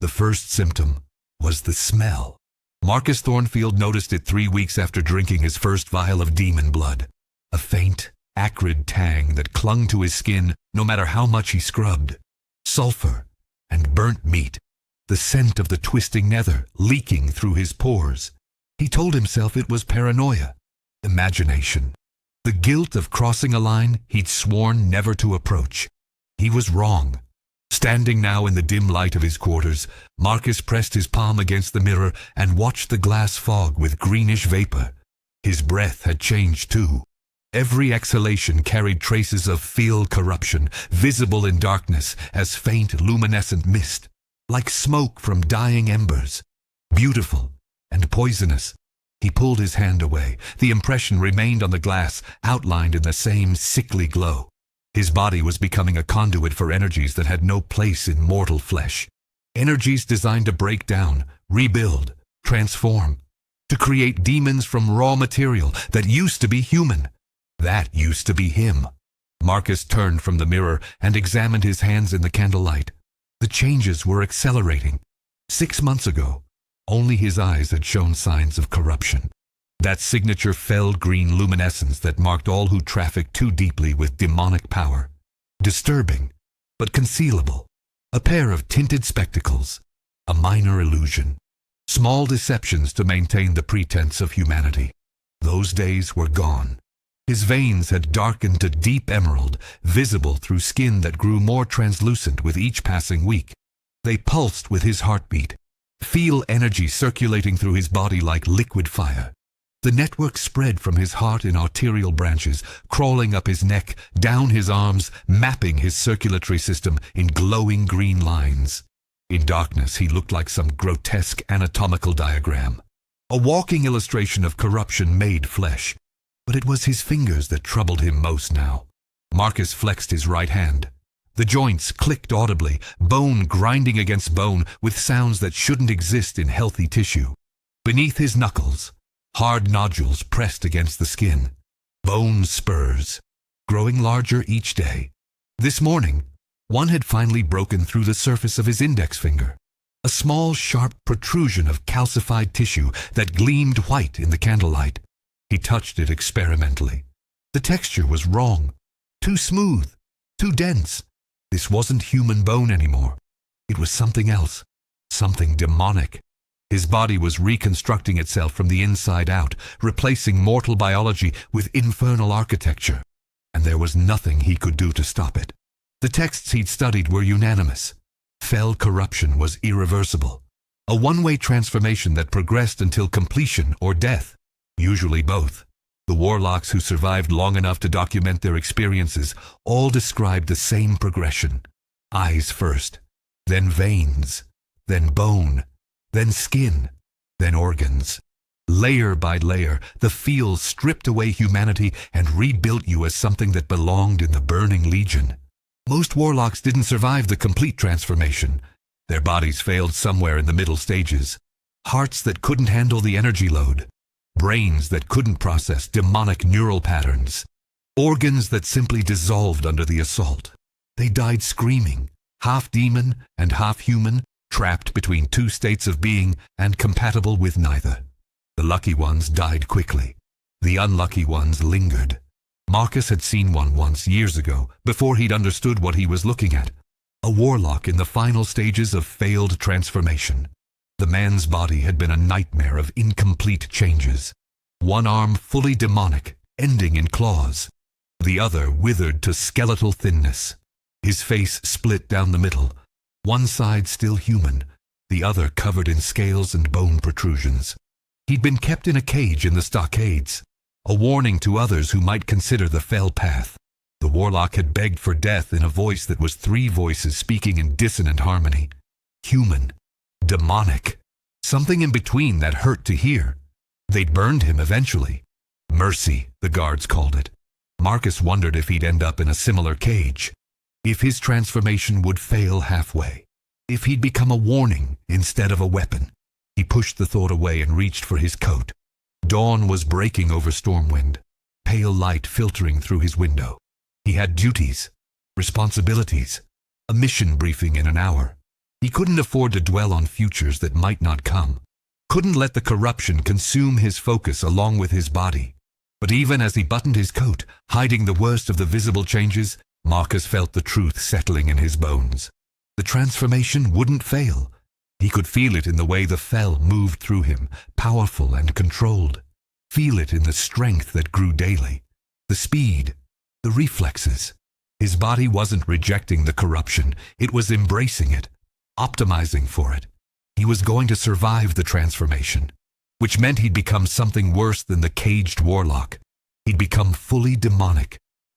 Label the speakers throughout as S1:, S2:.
S1: The first symptom was the smell. Marcus Thornfield noticed it 3 weeks after drinking his first vial of demon blood. A faint, acrid tang that clung to his skin no matter how much he scrubbed. Sulfur and burnt meat. The scent of the twisting nether leaking through his pores. He told himself it was paranoia, imagination. The guilt of crossing a line he'd sworn never to approach. He was wrong. Standing now in the dim light of his quarters, Marcus pressed his palm against the mirror and watched the glass fog with greenish vapor. His breath had changed too. Every exhalation carried traces of field corruption, visible in darkness as faint luminescent mist, like smoke from dying embers. Beautiful and poisonous. He pulled his hand away. The impression remained on the glass, outlined in the same sickly glow. His body was becoming a conduit for energies that had no place in mortal flesh. Energies designed to break down, rebuild, transform, to create demons from raw material that used to be human. That used to be him. Marcus turned from the mirror and examined his hands in the candlelight. The changes were accelerating. 6 months ago, only his eyes had shown signs of corruption. That signature felled green luminescence that marked all who trafficked too deeply with demonic power. Disturbing, but concealable. A pair of tinted spectacles. A minor illusion. Small deceptions to maintain the pretense of humanity. Those days were gone. His veins had darkened to deep emerald, visible through skin that grew more translucent with each passing week. They pulsed with his heartbeat. Feel energy circulating through his body like liquid fire. The network spread from his heart in arterial branches, crawling up his neck, down his arms, mapping his circulatory system in glowing green lines. In darkness, he looked like some grotesque anatomical diagram. A walking illustration of corruption made flesh. But it was his fingers that troubled him most now. Marcus flexed his right hand. The joints clicked audibly, bone grinding against bone with sounds that shouldn't exist in healthy tissue. Beneath his knuckles, hard nodules pressed against the skin. Bone spurs, growing larger each day. This morning, one had finally broken through the surface of his index finger. A small, sharp protrusion of calcified tissue that gleamed white in the candlelight. He touched it experimentally. The texture was wrong. Too smooth. Too dense. This wasn't human bone anymore. It was something else. Something demonic. His body was reconstructing itself from the inside out, replacing mortal biology with infernal architecture. And there was nothing he could do to stop it. The texts he'd studied were unanimous. Fell corruption was irreversible. A one-way transformation that progressed until completion or death. Usually both. The warlocks who survived long enough to document their experiences all described the same progression. Eyes first, then veins, then bone, then skin, then organs. Layer by layer, the field stripped away humanity and rebuilt you as something that belonged in the burning legion. Most warlocks didn't survive the complete transformation. Their bodies failed somewhere in the middle stages. Hearts that couldn't handle the energy load. Brains that couldn't process demonic neural patterns. Organs that simply dissolved under the assault. They died screaming, half demon and half human, trapped between two states of being and compatible with neither. The lucky ones died quickly. The unlucky ones lingered. Marcus had seen one once years ago, before he'd understood what he was looking at. A warlock in the final stages of failed transformation. The man's body had been a nightmare of incomplete changes. One arm fully demonic, ending in claws. The other withered to skeletal thinness. His face split down the middle. One side still human, the other covered in scales and bone protrusions. He'd been kept in a cage in the stockades. A warning to others who might consider the fell path. The warlock had begged for death in a voice that was 3 voices speaking in dissonant harmony. Human. Demonic. Something in between that hurt to hear. They'd burned him eventually. Mercy, the guards called it. Marcus wondered if he'd end up in a similar cage. If his transformation would fail halfway. If he'd become a warning instead of a weapon. He pushed the thought away and reached for his coat. Dawn was breaking over Stormwind. Pale light filtering through his window. He had duties. Responsibilities. A mission briefing in an hour. He couldn't afford to dwell on futures that might not come. Couldn't let the corruption consume his focus along with his body. But even as he buttoned his coat, hiding the worst of the visible changes, Marcus felt the truth settling in his bones. The transformation wouldn't fail. He could feel it in the way the fel moved through him, powerful and controlled. Feel it in the strength that grew daily. The speed, the reflexes. His body wasn't rejecting the corruption, it was embracing it, optimizing for it. He was going to survive the transformation, which meant he'd become something worse than the caged warlock. He'd become fully demonic,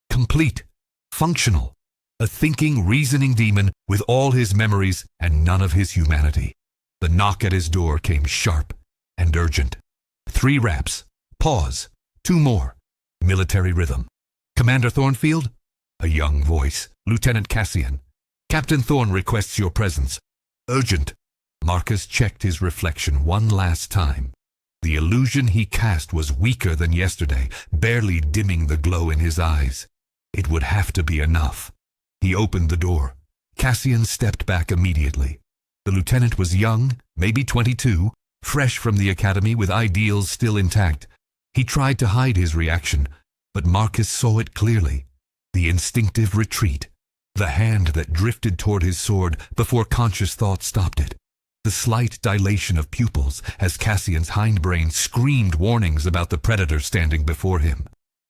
S1: complete, functional, a thinking, reasoning demon with all his memories and none of his humanity. The knock at his door came sharp and urgent. 3 raps. Pause. 2 more. Military rhythm. Commander Thornfield? A young voice. Lieutenant Cassian. Captain Thorn requests your presence. Urgent. Marcus checked his reflection one last time. The illusion he cast was weaker than yesterday, barely dimming the glow in his eyes. It would have to be enough. He opened the door. Cassian stepped back immediately. The lieutenant was young, maybe 22, fresh from the academy with ideals still intact. He tried to hide his reaction, but Marcus saw it clearly. The instinctive retreat. The hand that drifted toward his sword before conscious thought stopped it. The slight dilation of pupils as Cassian's hindbrain screamed warnings about the predator standing before him.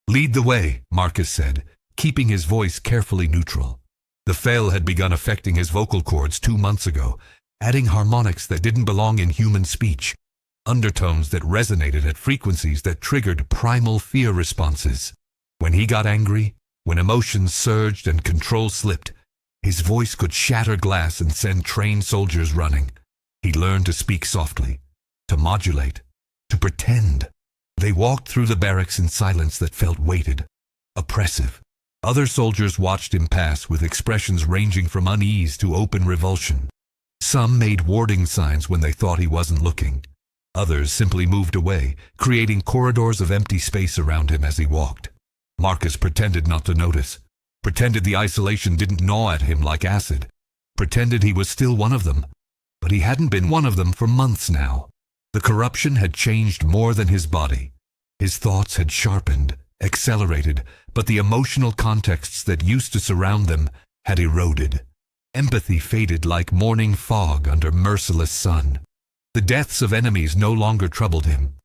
S1: Lead the way, Marcus said, keeping his voice carefully neutral. The fel had begun affecting his vocal cords 2 months ago, adding harmonics that didn't belong in human speech, undertones that resonated at frequencies that triggered primal fear responses. When he got angry, when emotions surged and control slipped, his voice could shatter glass and send trained soldiers running. He learned to speak softly, to modulate, to pretend. They walked through the barracks in silence that felt weighted, oppressive. Other soldiers watched him pass with expressions ranging from unease to open revulsion. Some made warding signs when they thought he wasn't looking. Others simply moved away, creating corridors of empty space around him as he walked. Marcus pretended not to notice, pretended the isolation didn't gnaw at him like acid, pretended he was still one of them. But he hadn't been one of them for months now. The corruption had changed more than his body. His thoughts had sharpened, accelerated, but the emotional contexts that used to surround them had eroded. Empathy faded like morning fog under merciless sun. The deaths of enemies no longer troubled him.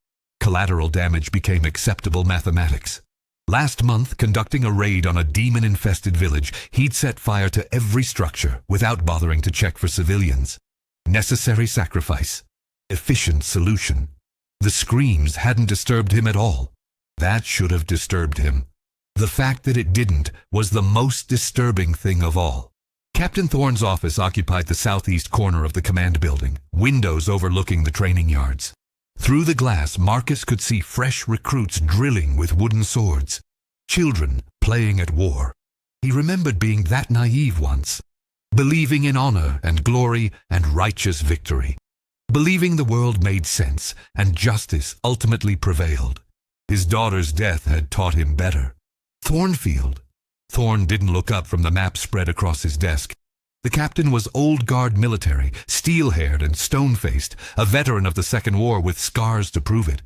S1: Collateral damage became acceptable mathematics. Last month, conducting a raid on a demon-infested village, he'd set fire to every structure without bothering to check for civilians. Necessary sacrifice. Efficient solution. The screams hadn't disturbed him at all. That should have disturbed him. The fact that it didn't was the most disturbing thing of all. Captain Thorn's office occupied the southeast corner of the command building, windows overlooking the training yards. Through the glass, Marcus could see fresh recruits drilling with wooden swords. Children playing at war. He remembered being that naive once. Believing in honor and glory and righteous victory. Believing the world made sense and justice ultimately prevailed. His daughter's death had taught him better. Thornfield. Thorn didn't look up from the map spread across his desk. The captain was old guard military, steel-haired and stone-faced, a veteran of the Second War with scars to prove it.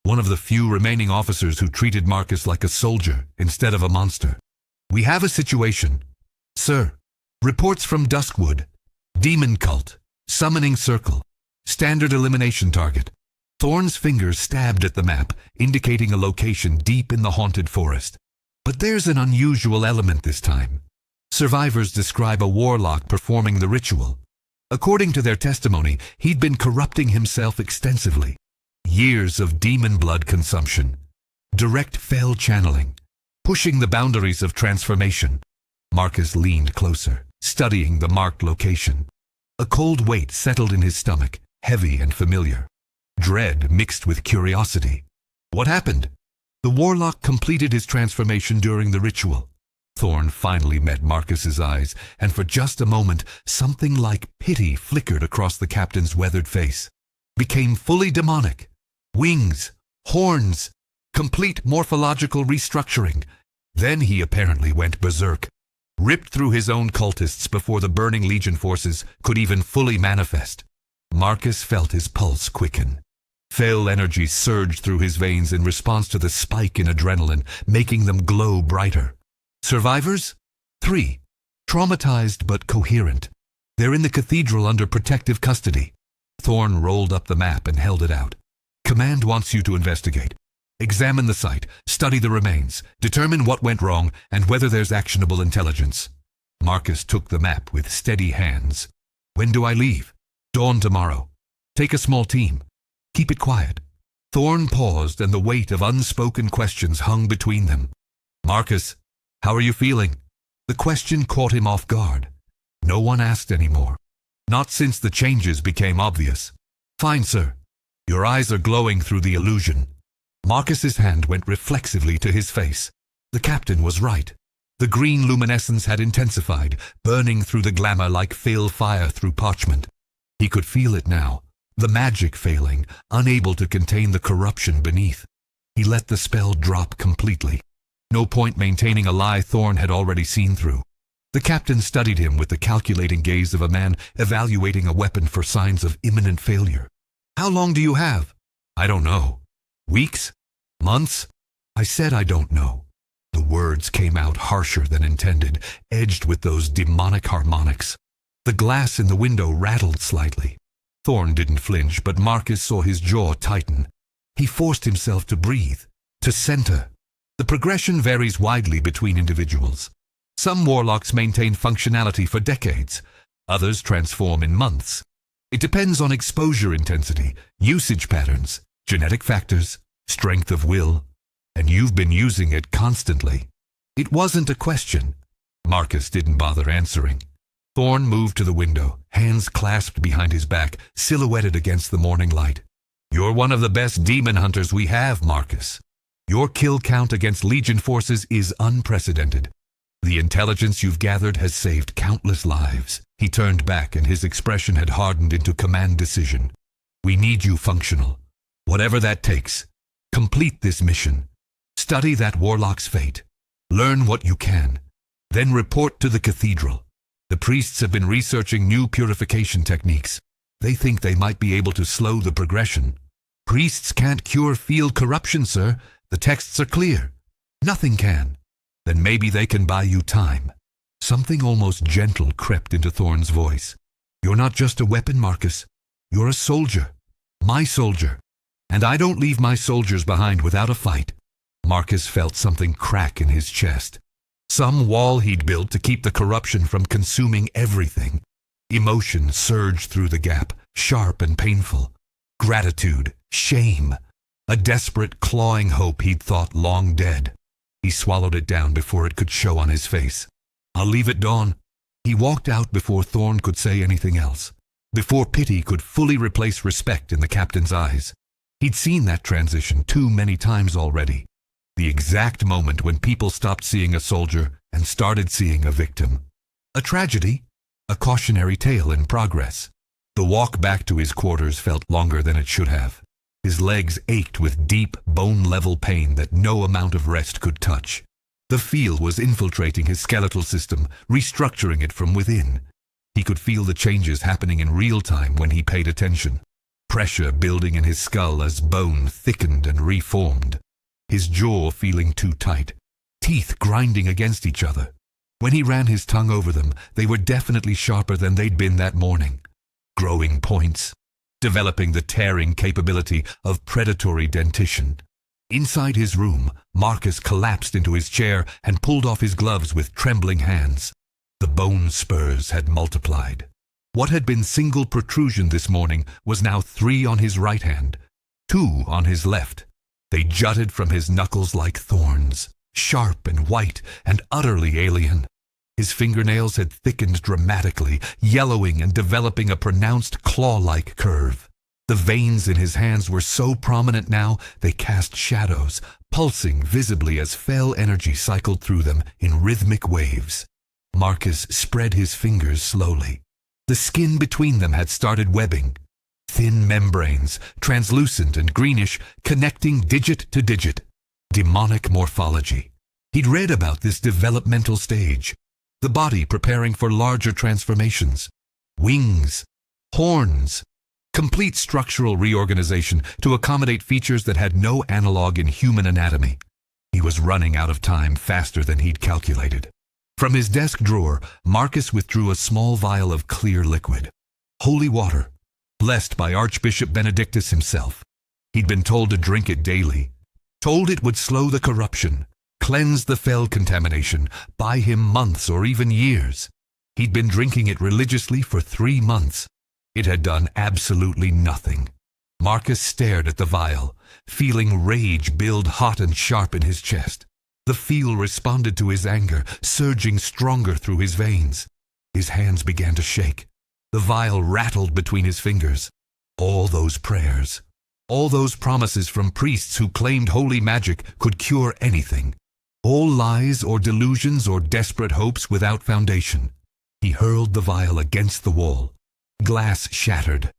S1: One of the few remaining officers who treated Marcus like a soldier instead of a monster. We have a situation. Sir. Reports from Duskwood. Demon cult. Summoning circle. Standard elimination target. Thorn's fingers stabbed at the map, indicating a location deep in the haunted forest. But there's an unusual element this time. Survivors describe a warlock performing the ritual. According to their testimony, he'd been corrupting himself extensively. Years of demon blood consumption. Direct fel channeling. Pushing the boundaries of transformation. Marcus leaned closer, studying the marked location. A cold weight settled in his stomach, heavy and familiar. Dread mixed with curiosity. What happened? The warlock completed his transformation during the ritual. Thorn finally met Marcus's eyes, and for just a moment, something like pity flickered across the captain's weathered face. Became fully demonic. Wings, horns, complete morphological restructuring. Then he apparently went berserk. ripped through his own cultists before the burning Legion forces could even fully manifest. Marcus felt his pulse quicken. Fell energy surged through his veins in response to the spike in adrenaline, making them glow brighter. Survivors? 3. Traumatized but coherent. They're in the cathedral under protective custody. Thorn rolled up the map and held it out. Command wants you to investigate. Examine the site, study the remains, determine what went wrong and whether there's actionable intelligence. Marcus took the map with steady hands. When do I leave? Dawn tomorrow. Take a small team. Keep it quiet. Thorn paused and the weight of unspoken questions hung between them. Marcus, how are you feeling? The question caught him off guard. No one asked anymore. Not since the changes became obvious. Fine, sir. Your eyes are glowing through the illusion. Marcus's hand went reflexively to his face. The captain was right. The green luminescence had intensified, burning through the glamour like fale fire through parchment. He could feel it now, the magic failing, unable to contain the corruption beneath. He let the spell drop completely. No point maintaining a lie Thorn had already seen through. The captain studied him with the calculating gaze of a man evaluating a weapon for signs of imminent failure. How long do you have? I don't know. Weeks? Months? I said I don't know. The words came out harsher than intended, edged with those demonic harmonics. The glass in the window rattled slightly. Thorn didn't flinch, but Marcus saw his jaw tighten. He forced himself to breathe, to center. The progression varies widely between individuals. Some warlocks maintain functionality for decades. Others transform in months. It depends on exposure intensity, usage patterns, genetic factors, strength of will, and you've been using it constantly. It wasn't a question. Marcus didn't bother answering. Thorn moved to the window, hands clasped behind his back, silhouetted against the morning light. You're one of the best demon hunters we have, Marcus. Your kill count against Legion forces is unprecedented. The intelligence you've gathered has saved countless lives. He turned back and his expression had hardened into command decision. We need you functional. Whatever that takes. Complete this mission. Study that warlock's fate. Learn what you can. Then report to the cathedral. The priests have been researching new purification techniques. They think they might be able to slow the progression. Priests can't cure field corruption, sir. The texts are clear. Nothing can. Then maybe they can buy you time. Something almost gentle crept into Thorn's voice. You're not just a weapon, Marcus. You're a soldier. My soldier. And I don't leave my soldiers behind without a fight. Marcus felt something crack in his chest. Some wall he'd built to keep the corruption from consuming everything. Emotion surged through the gap, sharp and painful. Gratitude, shame, a desperate clawing hope he'd thought long dead. He swallowed it down before it could show on his face. I'll leave at dawn. He walked out before Thorn could say anything else, before pity could fully replace respect in the captain's eyes. He'd seen that transition too many times already. The exact moment when people stopped seeing a soldier and started seeing a victim. A tragedy, a cautionary tale in progress. The walk back to his quarters felt longer than it should have. His legs ached with deep, bone-level pain that no amount of rest could touch. The feel was infiltrating his skeletal system, restructuring it from within. He could feel the changes happening in real time when he paid attention. Pressure building in his skull as bone thickened and reformed. His jaw feeling too tight. Teeth grinding against each other. When he ran his tongue over them, they were definitely sharper than they'd been that morning. Growing points. Developing the tearing capability of predatory dentition. Inside his room, Marcus collapsed into his chair and pulled off his gloves with trembling hands. The bone spurs had multiplied. What had been single protrusion this morning was now 3 on his right hand, 2 on his left. They jutted from his knuckles like thorns, sharp and white and utterly alien. His fingernails had thickened dramatically, yellowing and developing a pronounced claw-like curve. The veins in his hands were so prominent now they cast shadows, pulsing visibly as fell energy cycled through them in rhythmic waves. Marcus spread his fingers slowly. The skin between them had started webbing. Thin membranes, translucent and greenish, connecting digit to digit. Demonic morphology. He'd read about this developmental stage. the body preparing for larger transformations. Wings, horns, complete structural reorganization to accommodate features that had no analog in human anatomy. He was running out of time faster than he'd calculated. From his desk drawer, Marcus withdrew a small vial of clear liquid. Holy water, blessed by Archbishop Benedictus himself. He'd been told to drink it daily, told it would slow the corruption, cleanse the fell contamination, buy him months or even years. He'd been drinking it religiously for 3 months. It had done absolutely nothing. Marcus stared at the vial, feeling rage build hot and sharp in his chest. The feel responded to his anger, surging stronger through his veins. His hands began to shake. The vial rattled between his fingers. All those prayers, all those promises from priests who claimed holy magic could cure anything. All lies or delusions or desperate hopes without foundation. He hurled the vial against the wall. Glass shattered.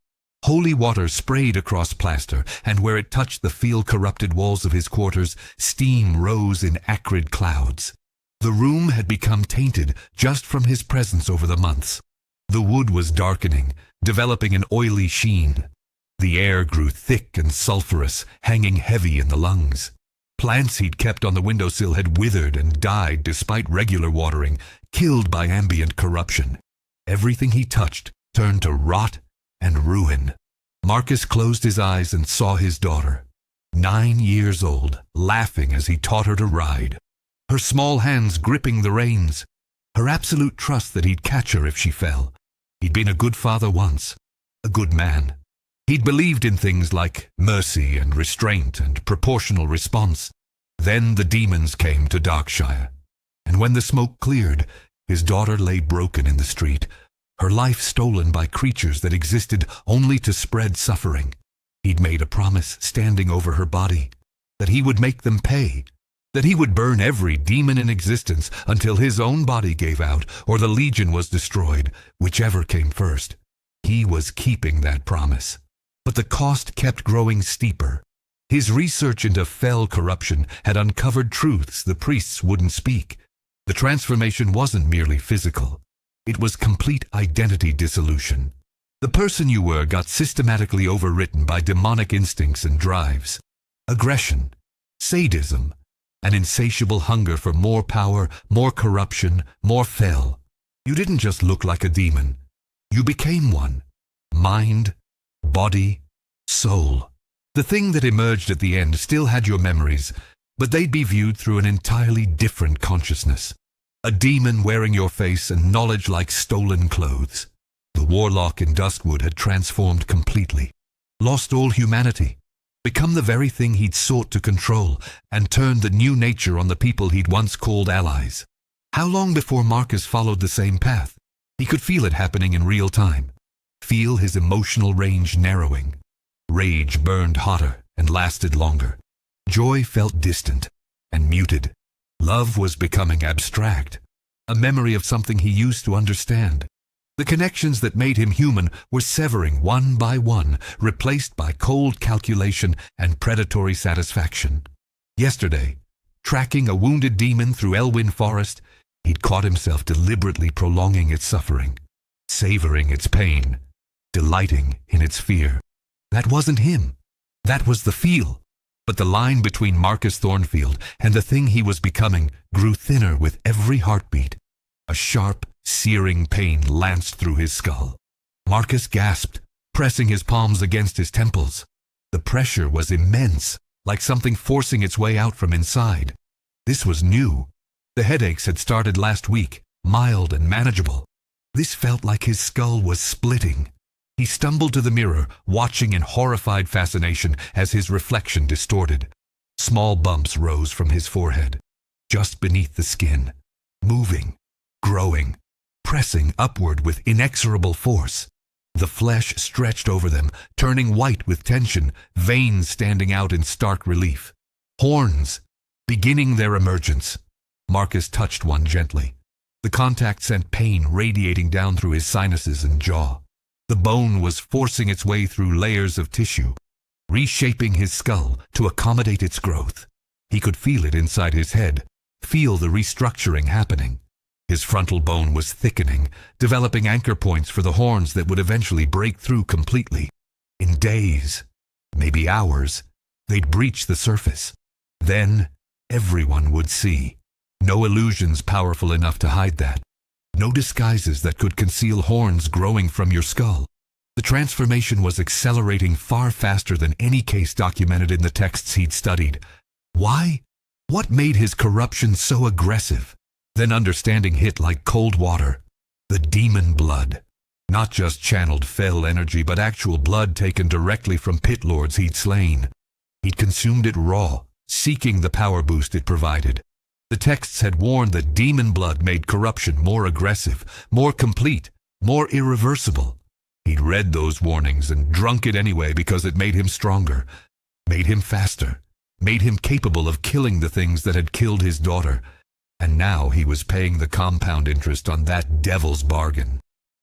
S1: Holy water sprayed across plaster, and where it touched the feel-corrupted walls of his quarters, steam rose in acrid clouds. The room had become tainted just from his presence over the months. The wood was darkening, developing an oily sheen. The air grew thick and sulphurous, hanging heavy in the lungs. Plants he'd kept on the windowsill had withered and died despite regular watering, killed by ambient corruption. Everything he touched turned to rot and ruin. Marcus closed his eyes and saw his daughter, 9 years old, laughing as he taught her to ride. Her small hands gripping the reins. Her absolute trust that he'd catch her if she fell. He'd been a good father once, a good man. He'd believed in things like mercy and restraint and proportional response. Then the demons came to Darkshire, and when the smoke cleared, his daughter lay broken in the street, her life stolen by creatures that existed only to spread suffering. He'd made a promise standing over her body, that he would make them pay, that he would burn every demon in existence until his own body gave out or the Legion was destroyed, whichever came first. He was keeping that promise. But the cost kept growing steeper. His research into fell corruption had uncovered truths the priests wouldn't speak. The transformation wasn't merely physical. It was complete identity dissolution. The person you were got systematically overwritten by demonic instincts and drives. Aggression, sadism, an insatiable hunger for more power, more corruption, more fell. You didn't just look like a demon. You became one. Mind, body, soul. The thing that emerged at the end still had your memories, but they'd be viewed through an entirely different consciousness. A demon wearing your face and knowledge like stolen clothes. The warlock in Duskwood had transformed completely, lost all humanity, become the very thing he'd sought to control, and turned the new nature on the people he'd once called allies. How long before Marcus followed the same path? He could feel it happening in real time. Feel his emotional range narrowing. Rage burned hotter and lasted longer. Joy felt distant and muted. Love was becoming abstract, a memory of something he used to understand. The connections that made him human were severing one by one, replaced by cold calculation and predatory satisfaction. Yesterday, tracking a wounded demon through Elwyn Forest, he'd caught himself deliberately prolonging its suffering, savoring its pain, delighting in its fear. That wasn't him. That was the feel. But the line between Marcus Thornfield and the thing he was becoming grew thinner with every heartbeat. A sharp, searing pain lanced through his skull. Marcus gasped, pressing his palms against his temples. The pressure was immense, like something forcing its way out from inside. This was new. The headaches had started last week, mild and manageable. This felt like his skull was splitting. He stumbled to the mirror, watching in horrified fascination as his reflection distorted. Small bumps rose from his forehead, just beneath the skin, moving, growing, pressing upward with inexorable force. The flesh stretched over them, turning white with tension, veins standing out in stark relief. Horns, beginning their emergence. Marcus touched one gently. The contact sent pain radiating down through his sinuses and jaw. The bone was forcing its way through layers of tissue, reshaping his skull to accommodate its growth. He could feel it inside his head, feel the restructuring happening. His frontal bone was thickening, developing anchor points for the horns that would eventually break through completely. In days, maybe hours, they'd breach the surface. Then, everyone would see. No illusions powerful enough to hide that. No disguises that could conceal horns growing from your skull. The transformation was accelerating far faster than any case documented in the texts he'd studied. Why? What made his corruption so aggressive? Then understanding hit like cold water. The demon blood. Not just channeled fell energy, but actual blood taken directly from pit lords he'd slain. He'd consumed it raw, seeking the power boost it provided. The texts had warned that demon blood made corruption more aggressive, more complete, more irreversible. He'd read those warnings and drunk it anyway because it made him stronger, made him faster, made him capable of killing the things that had killed his daughter. And now he was paying the compound interest on that devil's bargain.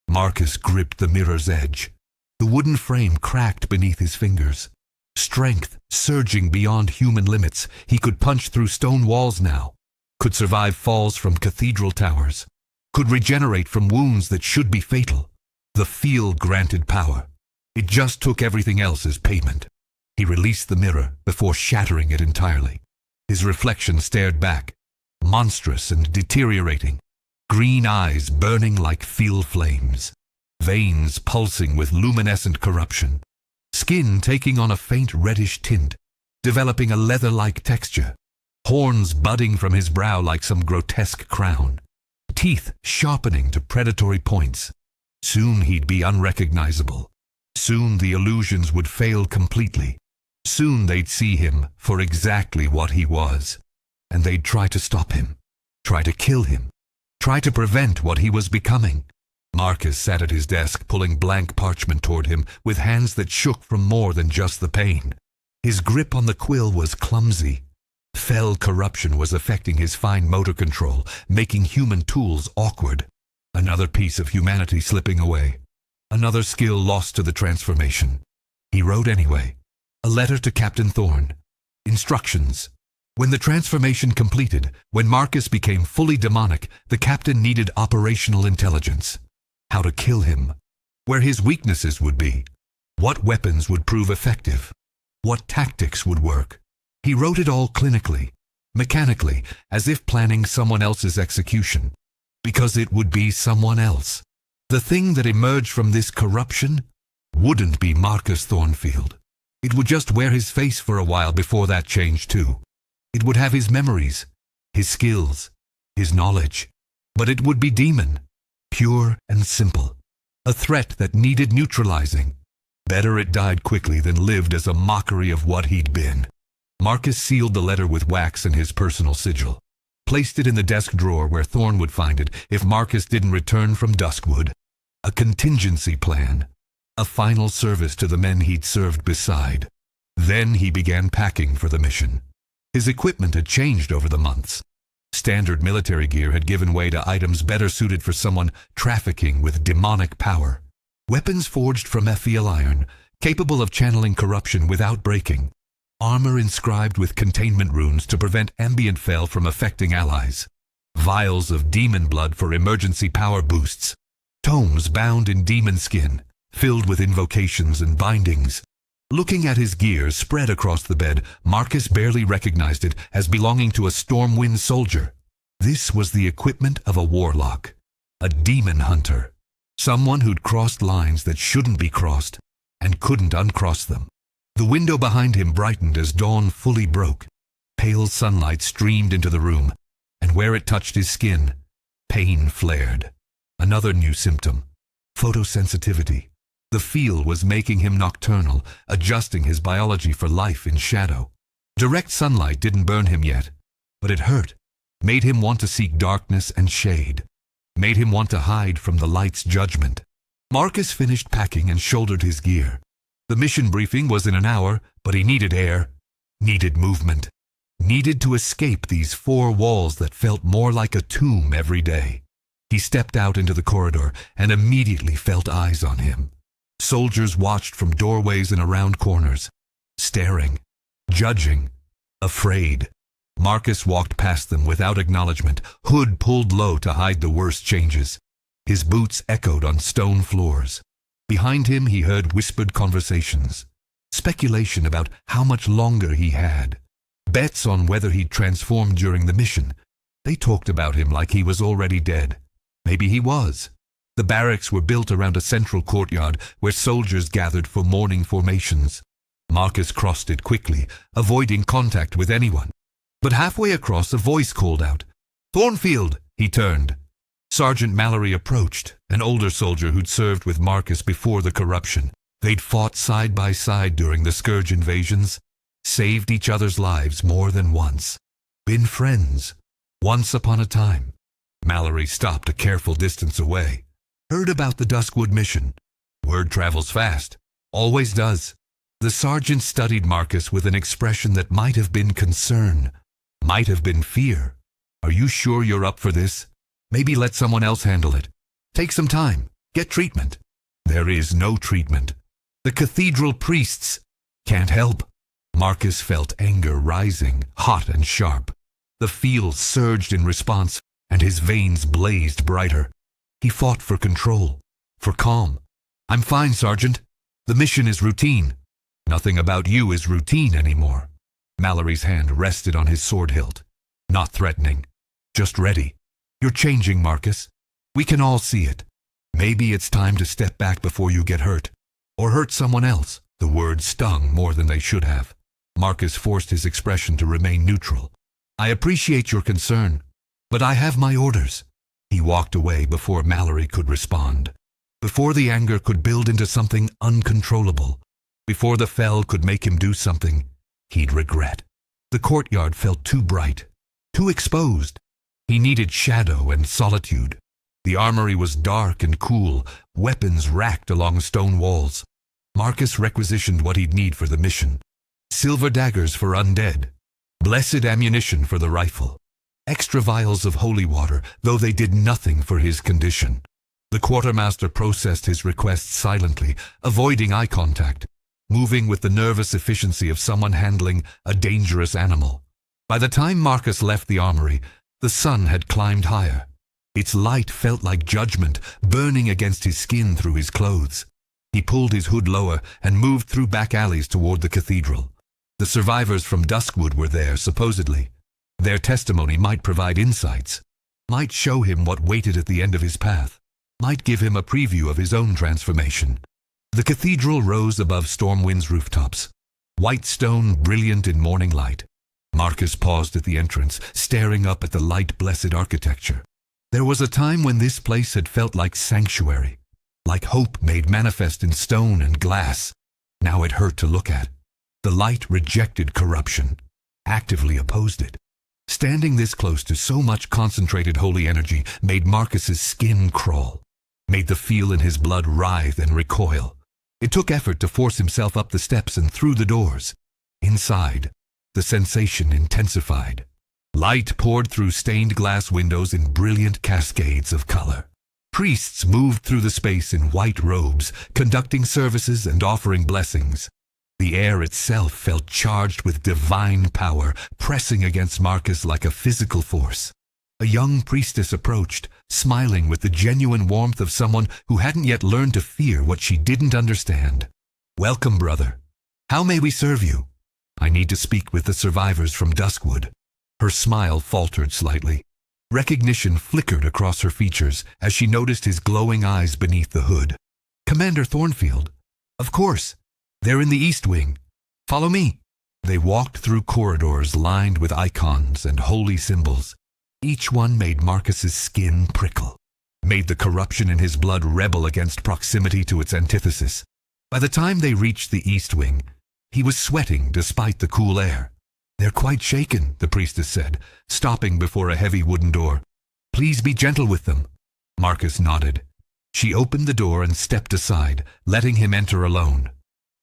S1: Marcus gripped the mirror's edge. The wooden frame cracked beneath his fingers. Strength surging beyond human limits. He could punch through stone walls now. Could survive falls from cathedral towers. Could regenerate from wounds that should be fatal. The field granted power. It just took everything else as payment. He released the mirror before shattering it entirely. His reflection stared back, monstrous and deteriorating. Green eyes burning like field flames. Veins pulsing with luminescent corruption. Skin taking on a faint reddish tint, developing a leather-like texture. Horns budding from his brow like some grotesque crown. Teeth sharpening to predatory points. Soon he'd be unrecognizable. Soon the illusions would fail completely. Soon they'd see him for exactly what he was. And they'd try to stop him. Try to kill him. Try to prevent what he was becoming. Marcus sat at his desk, pulling blank parchment toward him with hands that shook from more than just the pain. His grip on the quill was clumsy. Fell corruption was affecting his fine motor control, making human tools awkward. Another piece of humanity slipping away. Another skill lost to the transformation. He wrote anyway. A letter to Captain Thorne. Instructions. When the transformation completed, when Marcus became fully demonic, the captain needed operational intelligence. How to kill him. Where his weaknesses would be. What weapons would prove effective. What tactics would work. He wrote it all clinically, mechanically, as if planning someone else's execution. Because it would be someone else. The thing that emerged from this corruption wouldn't be Marcus Thornfield. It would just wear his face for a while before that changed too. It would have his memories, his skills, his knowledge. But it would be demon, pure and simple. A threat that needed neutralizing. Better it died quickly than lived as a mockery of what he'd been. Marcus sealed the letter with wax and his personal sigil. Placed it in the desk drawer where Thorne would find it if Marcus didn't return from Duskwood. A contingency plan. A final service to the men he'd served beside. Then he began packing for the mission. His equipment had changed over the months. Standard military gear had given way to items better suited for someone trafficking with demonic power. Weapons forged from Ephial iron, capable of channeling corruption without breaking. Armor inscribed with containment runes to prevent ambient fel from affecting allies. Vials of demon blood for emergency power boosts. Tomes bound in demon skin, filled with invocations and bindings. Looking at his gear spread across the bed, Marcus barely recognized it as belonging to a Stormwind soldier. This was the equipment of a warlock, a demon hunter, someone who'd crossed lines that shouldn't be crossed and couldn't uncross them. The window behind him brightened as dawn fully broke. Pale sunlight streamed into the room, and where it touched his skin, pain flared. Another new symptom, photosensitivity. The feel was making him nocturnal, adjusting his biology for life in shadow. Direct sunlight didn't burn him yet, but it hurt, made him want to seek darkness and shade, made him want to hide from the light's judgment. Marcus finished packing and shouldered his gear. The mission briefing was in an hour, but he needed air, needed movement, needed to escape these four walls that felt more like a tomb every day. He stepped out into the corridor and immediately felt eyes on him. Soldiers watched from doorways and around corners, staring, judging, afraid. Marcus walked past them without acknowledgement, hood pulled low to hide the worst changes. His boots echoed on stone floors. Behind him he heard whispered conversations, speculation about how much longer he had, bets on whether he'd transformed during the mission. They talked about him like he was already dead. Maybe he was. The barracks were built around a central courtyard where soldiers gathered for morning formations. Marcus crossed it quickly, avoiding contact with anyone. But halfway across, a voice called out. "Thornfield!" He turned. Sergeant Mallory approached, an older soldier who'd served with Marcus before the corruption. They'd fought side by side during the Scourge invasions, saved each other's lives more than once. Been friends, once upon a time. Mallory stopped a careful distance away. Heard about the Duskwood mission. Word travels fast. Always does. The sergeant studied Marcus with an expression that might have been concern, might have been fear. "Are you sure you're up for this? Maybe let someone else handle it. Take some time. Get treatment." "There is no treatment. The cathedral priests can't help." Marcus felt anger rising, hot and sharp. The field surged in response, and his veins blazed brighter. He fought for control, for calm. "I'm fine, Sergeant. The mission is routine." "Nothing about you is routine anymore." Mallory's hand rested on his sword hilt. Not threatening, just ready. "You're changing, Marcus. We can all see it. Maybe it's time to step back before you get hurt. Or hurt someone else." The words stung more than they should have. Marcus forced his expression to remain neutral. "I appreciate your concern, but I have my orders." He walked away before Mallory could respond. Before the anger could build into something uncontrollable. Before the fel could make him do something he'd regret. The courtyard felt too bright, too exposed. He needed shadow and solitude. The armory was dark and cool, weapons racked along stone walls. Marcus requisitioned what he'd need for the mission. Silver daggers for undead. Blessed ammunition for the rifle. Extra vials of holy water, though they did nothing for his condition. The quartermaster processed his request silently, avoiding eye contact, moving with the nervous efficiency of someone handling a dangerous animal. By the time Marcus left the armory, the sun had climbed higher. Its light felt like judgment, burning against his skin through his clothes. He pulled his hood lower and moved through back alleys toward the cathedral. The survivors from Duskwood were there, supposedly. Their testimony might provide insights, might show him what waited at the end of his path, might give him a preview of his own transformation. The cathedral rose above Stormwind's rooftops, white stone brilliant in morning light. Marcus paused at the entrance, staring up at the light-blessed architecture. There was a time when this place had felt like sanctuary, like hope made manifest in stone and glass. Now it hurt to look at. The light rejected corruption, actively opposed it. Standing this close to so much concentrated holy energy made Marcus's skin crawl, made the feel in his blood writhe and recoil. It took effort to force himself up the steps and through the doors. Inside, the sensation intensified. Light poured through stained glass windows in brilliant cascades of color. Priests moved through the space in white robes, conducting services and offering blessings. The air itself felt charged with divine power, pressing against Marcus like a physical force. A young priestess approached, smiling with the genuine warmth of someone who hadn't yet learned to fear what she didn't understand. "Welcome, brother. How may we serve you?" "I need to speak with the survivors from Duskwood." Her smile faltered slightly. Recognition flickered across her features as she noticed his glowing eyes beneath the hood. "Commander Thornfield. Of course. They're in the East Wing. Follow me." They walked through corridors lined with icons and holy symbols. Each one made Marcus's skin prickle, made the corruption in his blood rebel against proximity to its antithesis. By the time they reached the East Wing, he was sweating despite the cool air. "They're quite shaken," the priestess said, stopping before a heavy wooden door. "Please be gentle with them." Marcus nodded. She opened the door and stepped aside, letting him enter alone.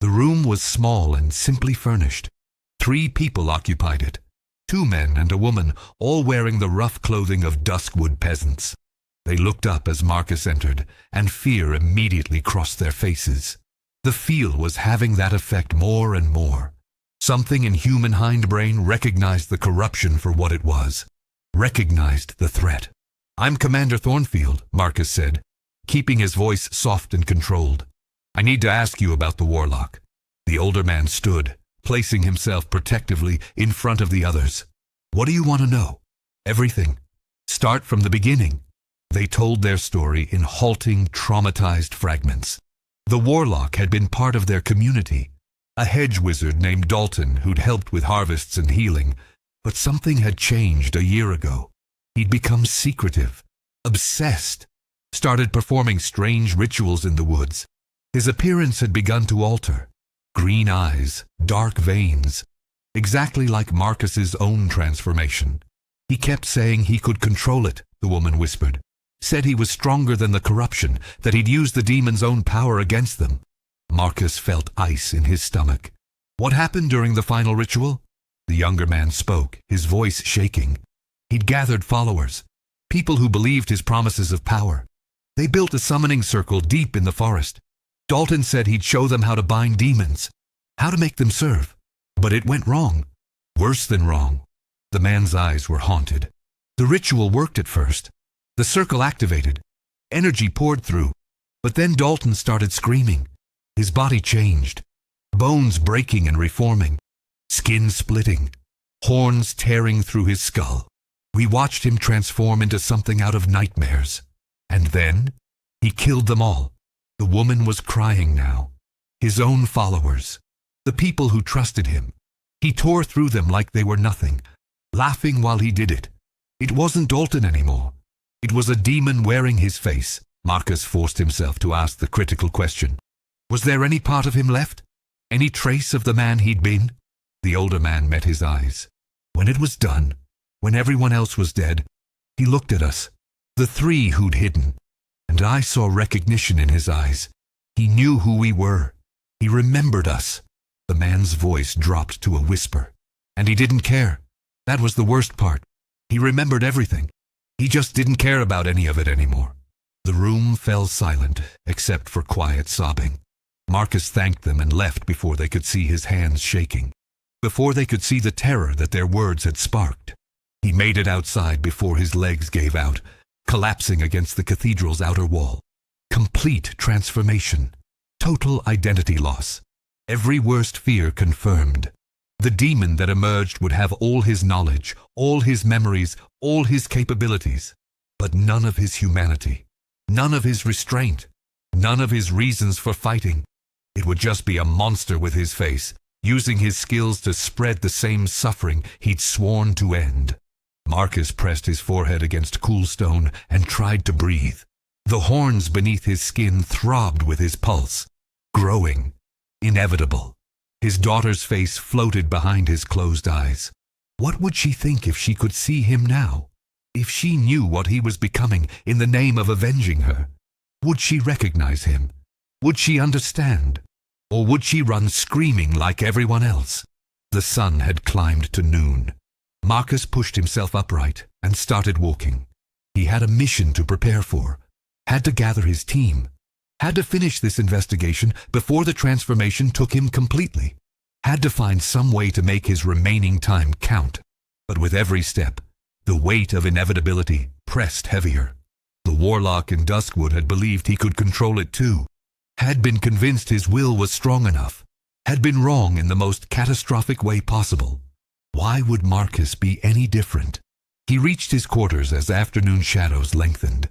S1: The room was small and simply furnished. 3 people occupied it. 2 men and a woman, all wearing the rough clothing of Duskwood peasants. They looked up as Marcus entered, and fear immediately crossed their faces. The feel was having that effect more and more. Something in human hindbrain recognized the corruption for what it was, recognized the threat. "I'm Commander Thornfield," Marcus said, keeping his voice soft and controlled. "I need to ask you about the warlock." The older man stood, placing himself protectively in front of the others. "What do you want to know?" "Everything. Start from the beginning." They told their story in halting, traumatized fragments. The warlock had been part of their community, a hedge wizard named Dalton who'd helped with harvests and healing, but something had changed a year ago. He'd become secretive, obsessed, started performing strange rituals in the woods. His appearance had begun to alter. Green eyes, dark veins, exactly like Marcus's own transformation. "He kept saying he could control it," the woman whispered. "Said he was stronger than the corruption, that he'd use the demon's own power against them." Marcus felt ice in his stomach. "What happened during the final ritual?" The younger man spoke, his voice shaking. "He'd gathered followers, people who believed his promises of power. They built a summoning circle deep in the forest. Dalton said he'd show them how to bind demons, how to make them serve. But it went wrong. Worse than wrong." The man's eyes were haunted. "The ritual worked at first. The circle activated. Energy poured through. But then Dalton started screaming. His body changed. Bones breaking and reforming. Skin splitting. Horns tearing through his skull. We watched him transform into something out of nightmares. And then he killed them all." The woman was crying now. His own followers. The people who trusted him. He tore through them like they were nothing, laughing while he did it. It wasn't Dalton anymore. It was a demon wearing his face. Marcus forced himself to ask the critical question. Was there any part of him left? Any trace of the man he'd been? The older man met his eyes. When it was done, when everyone else was dead, he looked at us, the three who'd hidden, and I saw recognition in his eyes. He knew who we were. He remembered us. The man's voice dropped to a whisper. And he didn't care. That was the worst part. He remembered everything. He just didn't care about any of it anymore. The room fell silent, except for quiet sobbing. Marcus thanked them and left before they could see his hands shaking, before they could see the terror that their words had sparked. He made it outside before his legs gave out, collapsing against the cathedral's outer wall. Complete transformation. Total identity loss. Every worst fear confirmed. The demon that emerged would have all his knowledge, all his memories, all his capabilities, but none of his humanity, none of his restraint, none of his reasons for fighting. It would just be a monster with his face, using his skills to spread the same suffering he'd sworn to end. Marcus pressed his forehead against cool stone and tried to breathe. The horns beneath his skin throbbed with his pulse, growing, inevitable. His daughter's face floated behind his closed eyes. What would she think if she could see him now? If she knew what he was becoming in the name of avenging her? Would she recognize him? Would she understand? Or would she run screaming like everyone else? The sun had climbed to noon. Marcus pushed himself upright and started walking. He had a mission to prepare for, had to gather his team, had to finish this investigation before the transformation took him completely, had to find some way to make his remaining time count. But with every step, the weight of inevitability pressed heavier. The warlock in Duskwood had believed he could control it too, had been convinced his will was strong enough, had been wrong in the most catastrophic way possible. Why would Marcus be any different? He reached his quarters as afternoon shadows lengthened.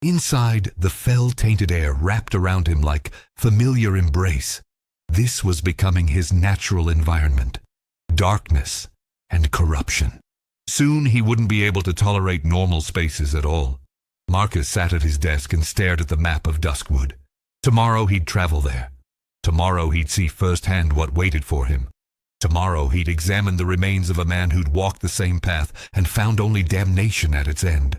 S1: Inside, the fell-tainted air wrapped around him like familiar embrace. This was becoming his natural environment. Darkness and corruption. Soon he wouldn't be able to tolerate normal spaces at all. Marcus sat at his desk and stared at the map of Duskwood. Tomorrow he'd travel there. Tomorrow he'd see firsthand what waited for him. Tomorrow he'd examine the remains of a man who'd walked the same path and found only damnation at its end.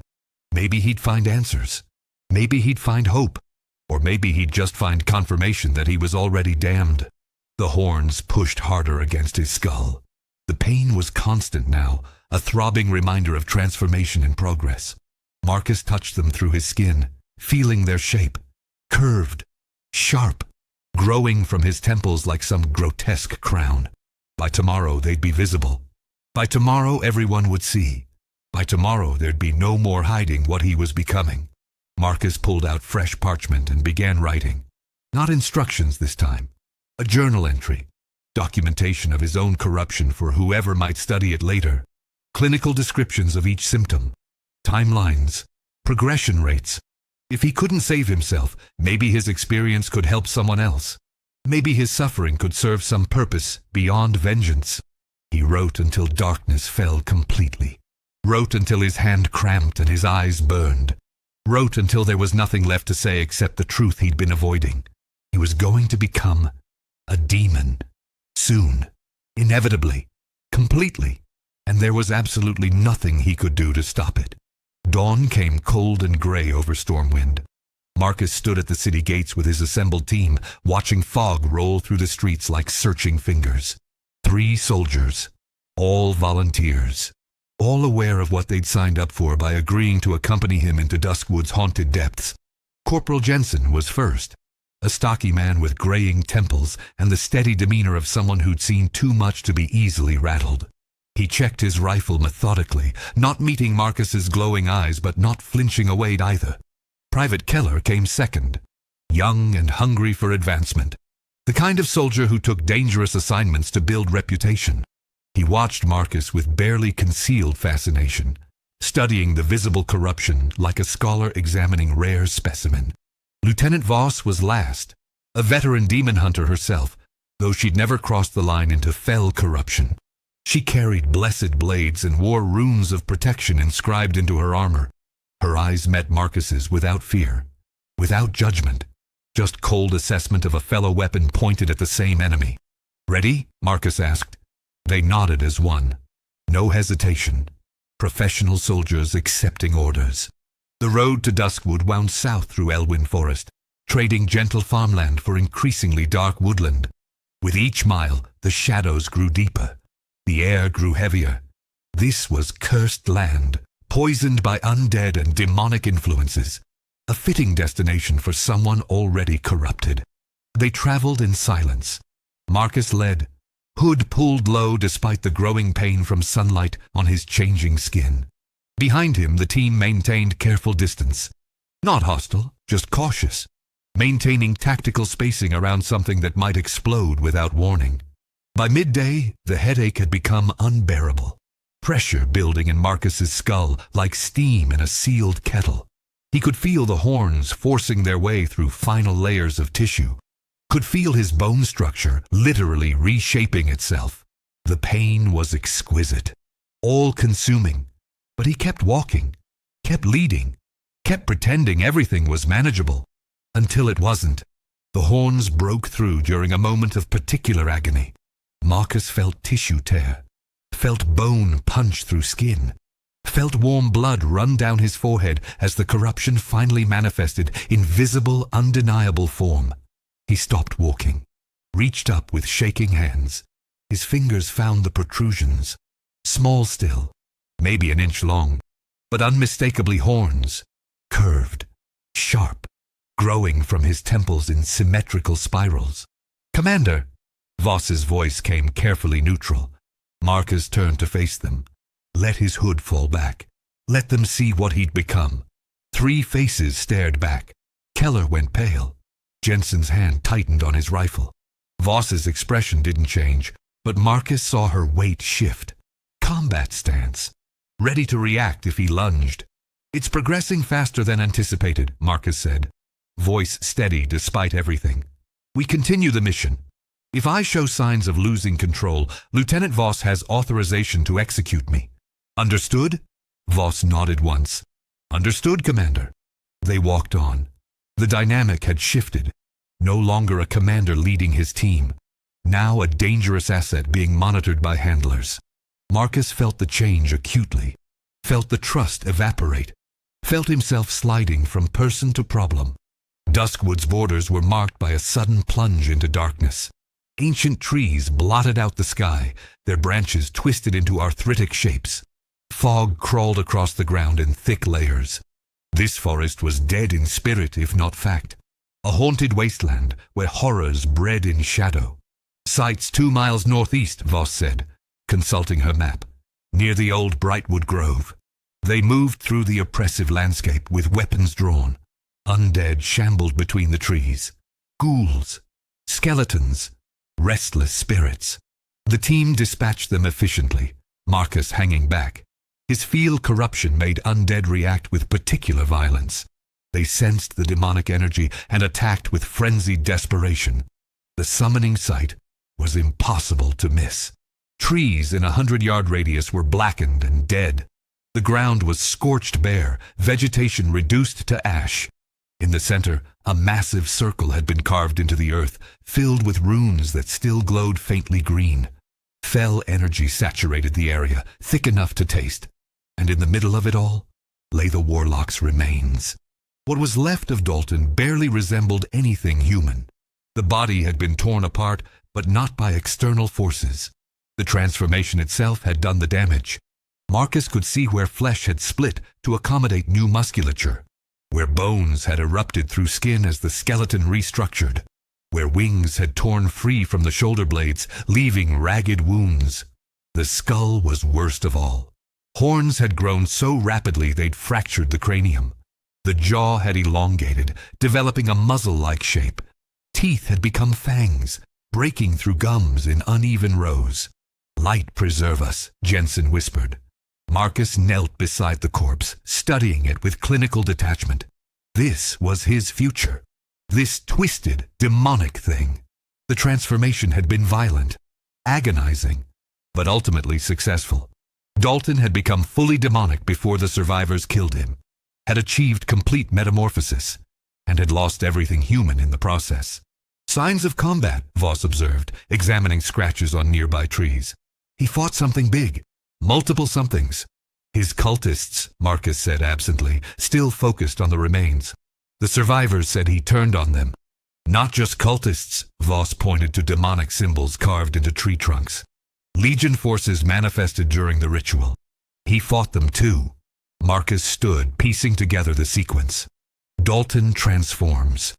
S1: Maybe he'd find answers. Maybe he'd find hope. Or maybe he'd just find confirmation that he was already damned. The horns pushed harder against his skull. The pain was constant now, a throbbing reminder of transformation in progress. Marcus touched them through his skin, feeling their shape. Curved, sharp, growing from his temples like some grotesque crown. By tomorrow, they'd be visible. By tomorrow, everyone would see. By tomorrow, there'd be no more hiding what he was becoming. Marcus pulled out fresh parchment and began writing. Not instructions this time. A journal entry. Documentation of his own corruption for whoever might study it later. Clinical descriptions of each symptom. Timelines. Progression rates. If he couldn't save himself, maybe his experience could help someone else. Maybe his suffering could serve some purpose beyond vengeance. He wrote until darkness fell completely. Wrote until his hand cramped and his eyes burned. Wrote until there was nothing left to say except the truth he'd been avoiding. He was going to become a demon. Soon. Inevitably. Completely. And there was absolutely nothing he could do to stop it. Dawn came cold and gray over Stormwind. Marcus stood at the city gates with his assembled team, watching fog roll through the streets like searching fingers. 3 soldiers. All volunteers. All aware of what they'd signed up for by agreeing to accompany him into Duskwood's haunted depths. Corporal Jensen was first. A stocky man with graying temples and the steady demeanor of someone who'd seen too much to be easily rattled. He checked his rifle methodically, not meeting Marcus's glowing eyes but not flinching away either. Private Keller came second, young and hungry for advancement. The kind of soldier who took dangerous assignments to build reputation. He watched Marcus with barely concealed fascination, studying the visible corruption like a scholar examining rare specimen. Lieutenant Voss was last, a veteran demon hunter herself, though she'd never crossed the line into fell corruption. She carried blessed blades and wore runes of protection inscribed into her armor. Her eyes met Marcus's without fear, without judgment, just cold assessment of a fellow weapon pointed at the same enemy. "Ready?" Marcus asked. They nodded as one. No hesitation. Professional soldiers accepting orders. The road to Duskwood wound south through Elwyn Forest, trading gentle farmland for increasingly dark woodland. With each mile, the shadows grew deeper. The air grew heavier. This was cursed land, poisoned by undead and demonic influences. A fitting destination for someone already corrupted. They traveled in silence. Marcus led, hood pulled low despite the growing pain from sunlight on his changing skin. Behind him, the team maintained careful distance. Not hostile, just cautious, maintaining tactical spacing around something that might explode without warning. By midday, the headache had become unbearable. Pressure building in Marcus's skull like steam in a sealed kettle. He could feel the horns forcing their way through final layers of tissue. Could feel his bone structure literally reshaping itself. The pain was exquisite, all-consuming. But he kept walking, kept leading, kept pretending everything was manageable. Until it wasn't. The horns broke through during a moment of particular agony. Marcus felt tissue tear, felt bone punch through skin, felt warm blood run down his forehead as the corruption finally manifested in visible, undeniable form. He stopped walking, reached up with shaking hands. His fingers found the protrusions, small still, maybe an inch long, but unmistakably horns, curved, sharp, growing from his temples in symmetrical spirals. "Commander!" Voss's voice came carefully neutral. Marcus turned to face them. Let his hood fall back. Let them see what he'd become. 3 faces stared back. Keller went pale. Jensen's hand tightened on his rifle. Voss's expression didn't change, but Marcus saw her weight shift. Combat stance. Ready to react if he lunged. "It's progressing faster than anticipated," Marcus said. Voice steady despite everything. "We continue the mission. If I show signs of losing control, Lieutenant Voss has authorization to execute me. Understood?" Voss nodded once. "Understood, Commander." They walked on. The dynamic had shifted. No longer a commander leading his team. Now a dangerous asset being monitored by handlers. Marcus felt the change acutely. Felt the trust evaporate. Felt himself sliding from person to problem. Duskwood's borders were marked by a sudden plunge into darkness. Ancient trees blotted out the sky, their branches twisted into arthritic shapes. Fog crawled across the ground in thick layers. This forest was dead in spirit, if not fact. A haunted wasteland where horrors bred in shadow. Sites 2 miles northeast, Voss said, consulting her map, near the old Brightwood Grove. They moved through the oppressive landscape with weapons drawn. Undead shambled between the trees. Ghouls, skeletons, restless spirits. The team dispatched them efficiently, Marcus hanging back. His field corruption made undead react with particular violence. They sensed the demonic energy and attacked with frenzied desperation. The summoning site was impossible to miss. Trees in a 100-yard radius were blackened and dead. The ground was scorched bare, vegetation reduced to ash. In the center, a massive circle had been carved into the earth, filled with runes that still glowed faintly green. Fell energy saturated the area, thick enough to taste. And in the middle of it all lay the warlock's remains. What was left of Dalton barely resembled anything human. The body had been torn apart, but not by external forces. The transformation itself had done the damage. Marcus could see where flesh had split to accommodate new musculature, where bones had erupted through skin as the skeleton restructured, where wings had torn free from the shoulder blades, leaving ragged wounds. The skull was worst of all. Horns had grown so rapidly they'd fractured the cranium. The jaw had elongated, developing a muzzle-like shape. Teeth had become fangs, breaking through gums in uneven rows. "Light preserve us," Jensen whispered. Marcus knelt beside the corpse, studying it with clinical detachment. This was his future. This twisted, demonic thing. The transformation had been violent, agonizing, but ultimately successful. Dalton had become fully demonic before the survivors killed him, had achieved complete metamorphosis, and had lost everything human in the process. "Signs of combat," Voss observed, examining scratches on nearby trees. "He fought something big. Multiple somethings." "His cultists," Marcus said absently, still focused on the remains. "The survivors said he turned on them." "Not just cultists," Voss pointed to demonic symbols carved into tree trunks. "Legion forces manifested during the ritual. He fought them too." Marcus stood, piecing together the sequence. Dalton transforms,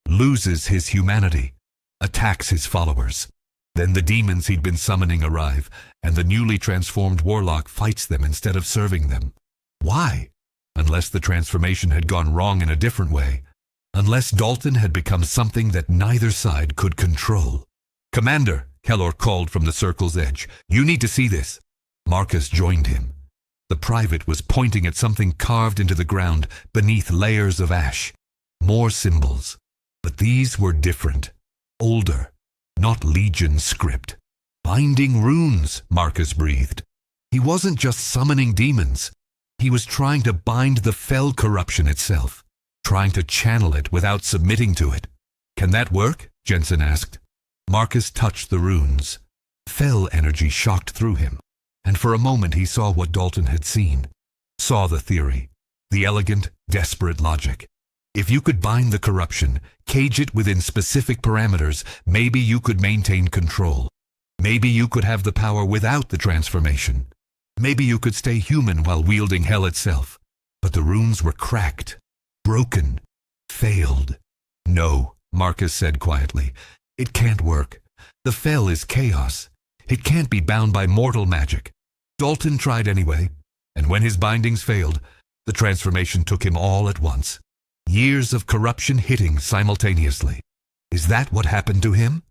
S1: loses his humanity, attacks his followers. Then the demons he'd been summoning arrive, and the newly transformed warlock fights them instead of serving them. Why? Unless the transformation had gone wrong in a different way. Unless Dalton had become something that neither side could control. "Commander," Kellor called from the circle's edge, "you need to see this." Marcus joined him. The private was pointing at something carved into the ground beneath layers of ash. More symbols. But these were different. Older. Not Legion script. "Binding runes," Marcus breathed. He wasn't just summoning demons. He was trying to bind the fell corruption itself, trying to channel it without submitting to it. "Can that work?" Jensen asked. Marcus touched the runes. Fell energy shocked through him, and for a moment he saw what Dalton had seen. Saw the theory, the elegant, desperate logic. If you could bind the corruption, cage it within specific parameters, maybe you could maintain control. Maybe you could have the power without the transformation. Maybe you could stay human while wielding hell itself. But the runes were cracked, broken, failed. "No," Marcus said quietly. "It can't work. The fell is chaos. It can't be bound by mortal magic." Dalton tried anyway, and when his bindings failed, the transformation took him all at once. Years of corruption hitting simultaneously. "Is that what happened to him?"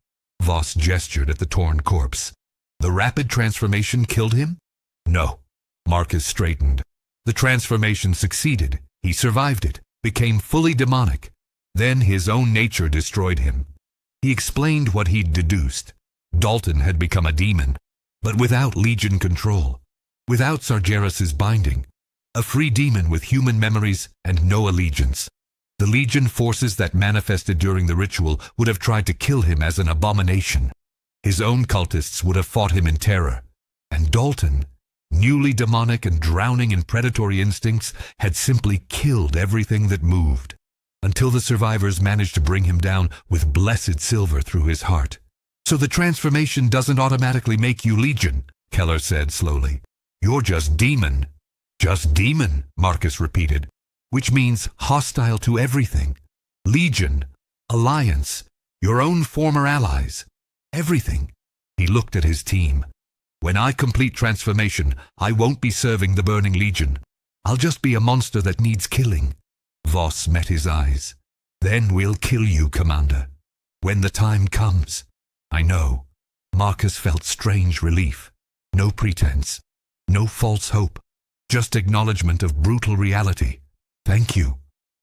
S1: Voss gestured at the torn corpse. "The rapid transformation killed him?" "No." Marcus straightened. "The transformation succeeded. He survived it, became fully demonic. Then his own nature destroyed him." He explained what he'd deduced. Dalton had become a demon, but without Legion control, without Sargeras's binding. A free demon with human memories and no allegiance. The Legion forces that manifested during the ritual would have tried to kill him as an abomination. His own cultists would have fought him in terror. And Dalton, newly demonic and drowning in predatory instincts, had simply killed everything that moved, until the survivors managed to bring him down with blessed silver through his heart. "So the transformation doesn't automatically make you Legion," Kellor said slowly. "You're just demon." "Just demon," Marcus repeated. "Which means hostile to everything. Legion, alliance, your own former allies. Everything. He looked at his team. When I complete transformation, I won't be serving the Burning Legion. I'll just be a monster that needs killing. Voss met his eyes. Then we'll kill you, Commander. When the time comes. I know. Marcus felt strange relief. No pretense. No false hope. Just acknowledgement of brutal reality. Thank you.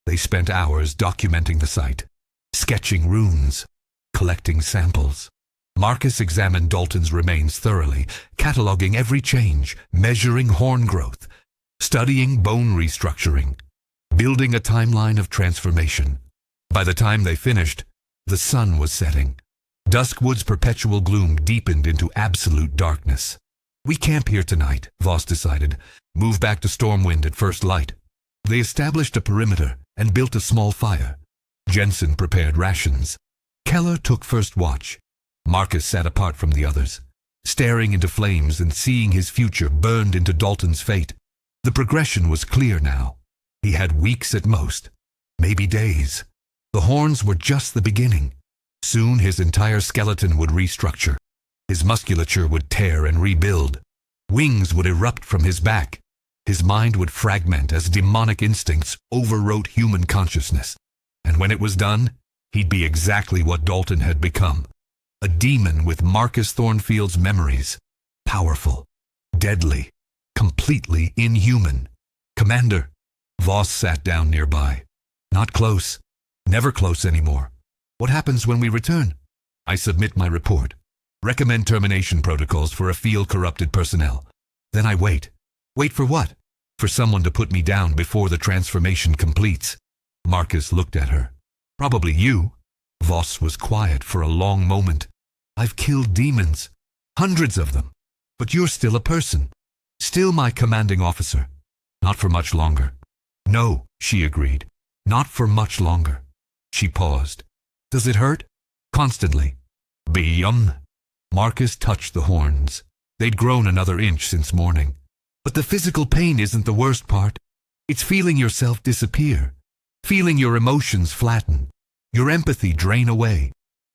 S1: They spent hours documenting the site, sketching runes, collecting samples. Marcus examined Dalton's remains thoroughly, cataloging every change, measuring horn growth, studying bone restructuring, building a timeline of transformation. By the time they finished, the sun was setting. Duskwood's perpetual gloom deepened into absolute darkness. We camp here tonight, Voss decided. Move back to Stormwind at first light. They established a perimeter and built a small fire. Jensen prepared rations. Keller took first watch. Marcus sat apart from the others, staring into flames and seeing his future burned into Dalton's fate. The progression was clear now. He had weeks at most, maybe days. The horns were just the beginning. Soon his entire skeleton would restructure. His musculature would tear and rebuild. Wings would erupt from his back. His mind would fragment as demonic instincts overwrote human consciousness. And when it was done, he'd be exactly what Dalton had become. A demon with Marcus Thornfield's memories. Powerful, deadly, completely inhuman. Commander. Voss sat down nearby. Not close. Never close anymore. What happens when we return? I submit my report. Recommend termination protocols for a field corrupted personnel. Then I wait. Wait for what? For someone to put me down before the transformation completes. Marcus looked at her. Probably you. Voss was quiet for a long moment. I've killed demons. Hundreds of them. But you're still a person. Still my commanding officer. Not for much longer. No, she agreed. Not for much longer. She paused. Does it hurt? Constantly. Beyum. Marcus touched the horns. They'd grown another inch since morning. But the physical pain isn't the worst part. It's feeling yourself disappear. Feeling your emotions flatten. Your empathy drain away.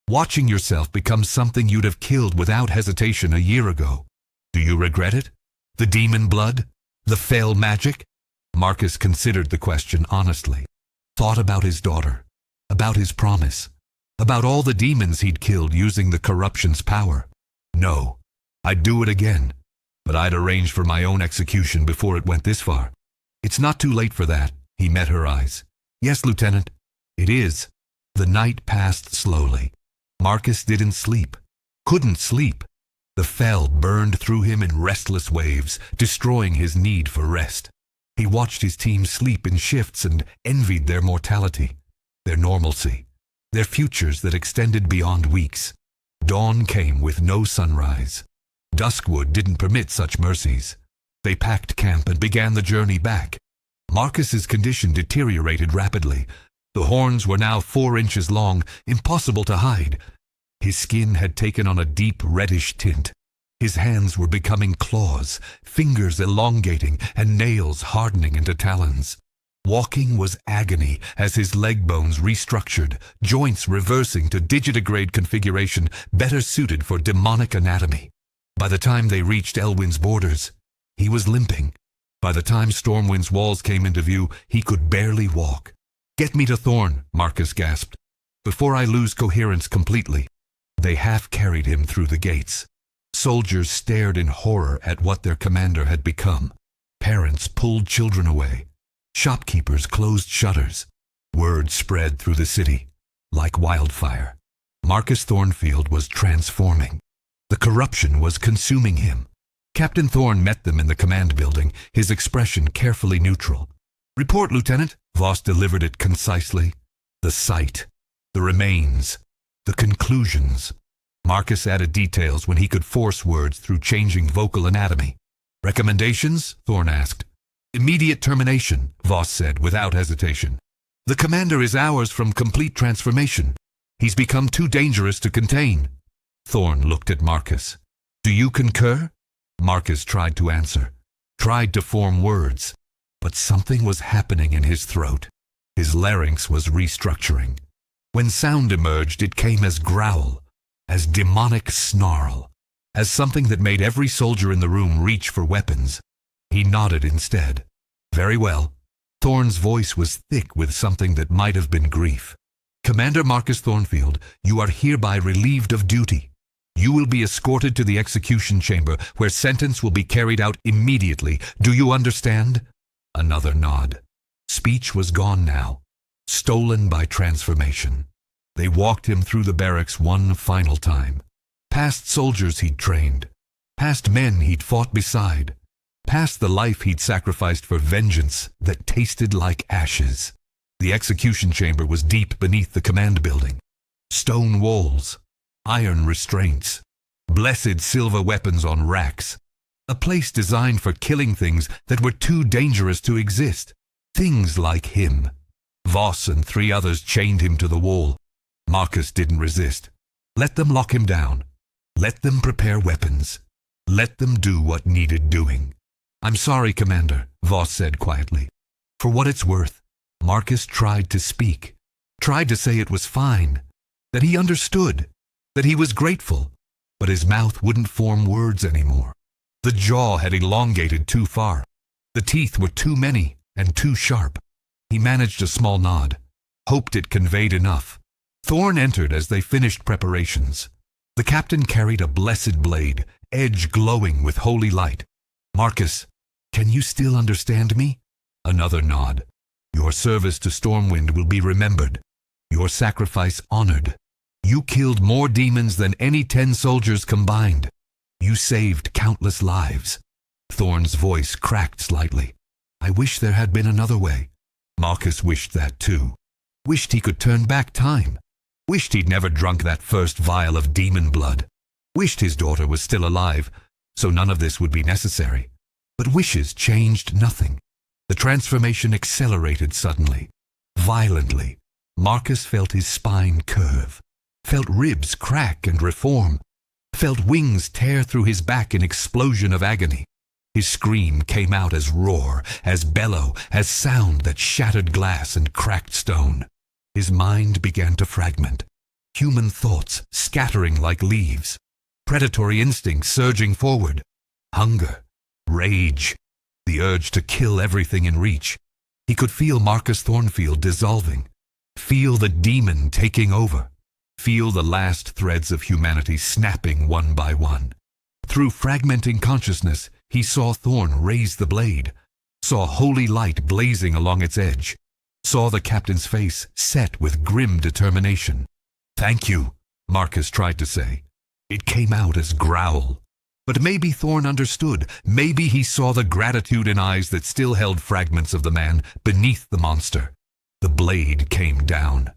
S1: Watching yourself become something you'd have killed without hesitation a year ago. Do you regret it? The demon blood? The fell magic? Marcus considered the question honestly. Thought about his daughter. About his promise. About all the demons he'd killed using the corruption's power. No, I'd do it again. But I'd arrange for my own execution before it went this far. It's not too late for that. He met her eyes. Yes, Lieutenant. It is. The night passed slowly. Marcus didn't sleep. Couldn't sleep. The fell burned through him in restless waves, destroying his need for rest. He watched his team sleep in shifts and envied their mortality, their normalcy, their futures that extended beyond weeks. Dawn came with no sunrise. Duskwood didn't permit such mercies. They packed camp and began the journey back. Marcus's condition deteriorated rapidly. The horns were now 4 inches long, impossible to hide. His skin had taken on a deep reddish tint. His hands were becoming claws, fingers elongating and nails hardening into talons. Walking was agony as his leg bones restructured, joints reversing to digitigrade configuration better suited for demonic anatomy. By the time they reached Elwyn's borders, he was limping. By the time Stormwind's walls came into view, he could barely walk. Get me to Thorn, Marcus gasped, before I lose coherence completely. They half-carried him through the gates. Soldiers stared in horror at what their commander had become. Parents pulled children away. Shopkeepers closed shutters. Word spread through the city, like wildfire. Marcus Thornfield was transforming. The corruption was consuming him. Captain Thorne met them in the command building, his expression carefully neutral. Report, Lieutenant. Voss delivered it concisely. The site, the remains, the conclusions. Marcus added details when he could force words through changing vocal anatomy. Recommendations? Thorne asked. Immediate termination, Voss said without hesitation. The commander is hours from complete transformation. He's become too dangerous to contain. Thorne looked at Marcus. Do you concur? Marcus tried to answer, tried to form words, but something was happening in his throat. His larynx was restructuring. When sound emerged, it came as growl, as demonic snarl, as something that made every soldier in the room reach for weapons. He nodded instead. Very well. Thorn's voice was thick with something that might have been grief. Commander Marcus Thornfield, you are hereby relieved of duty. You will be escorted to the execution chamber, where sentence will be carried out immediately. Do you understand? Another nod. Speech was gone now, stolen by transformation. They walked him through the barracks one final time. Past soldiers he'd trained, past men he'd fought beside, past the life he'd sacrificed for vengeance that tasted like ashes. The execution chamber was deep beneath the command building. Stone walls, iron restraints, blessed silver weapons on racks. A place designed for killing things that were too dangerous to exist. Things like him. Voss and 3 others chained him to the wall. Marcus didn't resist. Let them lock him down. Let them prepare weapons. Let them do what needed doing. I'm sorry, Commander, Voss said quietly. For what it's worth, Marcus tried to speak, tried to say it was fine, that he understood, that he was grateful, but his mouth wouldn't form words anymore. The jaw had elongated too far. The teeth were too many and too sharp. He managed a small nod, hoped it conveyed enough. Thorn entered as they finished preparations. The captain carried a blessed blade, edge glowing with holy light. Marcus, can you still understand me? Another nod. Your service to Stormwind will be remembered. Your sacrifice honored. You killed more demons than any 10 soldiers combined. You saved countless lives. Thorn's voice cracked slightly. I wish there had been another way. Marcus wished that too. Wished he could turn back time. Wished he'd never drunk that first vial of demon blood. Wished his daughter was still alive, so none of this would be necessary. But wishes changed nothing. The transformation accelerated suddenly. Violently, Marcus felt his spine curve, felt ribs crack and reform, felt wings tear through his back in explosion of agony. His scream came out as roar, as bellow, as sound that shattered glass and cracked stone. His mind began to fragment, human thoughts scattering like leaves, predatory instincts surging forward, hunger, rage, the urge to kill everything in reach. He could feel Marcus Thornfield dissolving, feel the demon taking over, feel the last threads of humanity snapping one by one. Through fragmenting consciousness, he saw Thorn raise the blade, saw holy light blazing along its edge, saw the captain's face set with grim determination. Thank you, Marcus tried to say. It came out as growl. But maybe Thorn understood. Maybe he saw the gratitude in eyes that still held fragments of the man beneath the monster. The blade came down.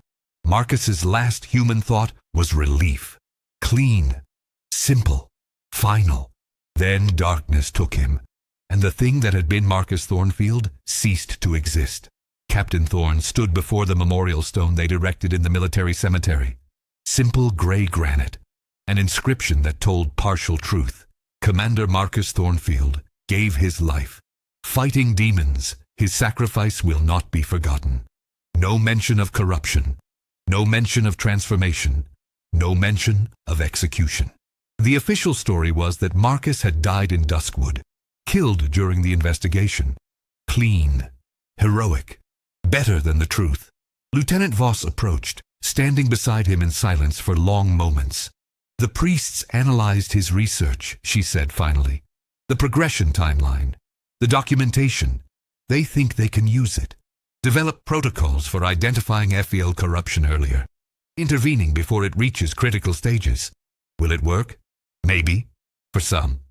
S1: Marcus's last human thought was relief. Clean, simple, final. Then darkness took him, and the thing that had been Marcus Thornfield ceased to exist. Captain Thorn stood before the memorial stone they'd erected in the military cemetery. Simple gray granite, an inscription that told partial truth. Commander Marcus Thornfield gave his life. Fighting demons, his sacrifice will not be forgotten. No mention of corruption, no mention of transformation, no mention of execution. The official story was that Marcus had died in Duskwood, killed during the investigation. Clean, heroic, better than the truth. Lieutenant Voss approached, standing beside him in silence for long moments. The priests analyzed his research, she said finally. The progression timeline, the documentation. They think they can use it. Develop protocols for identifying FEL corruption earlier, intervening before it reaches critical stages. Will it work? Maybe. For some.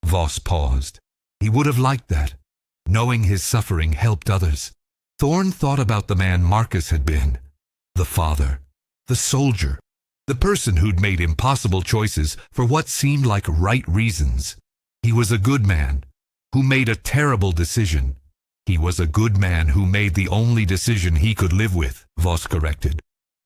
S1: Voss paused. He would have liked that. Knowing his suffering helped others. Thorn thought about the man Marcus had been. The father. The soldier. The person who'd made impossible choices for what seemed like right reasons. He was a good man who made a terrible decision. He was a good man who made the only decision he could live with, Voss corrected.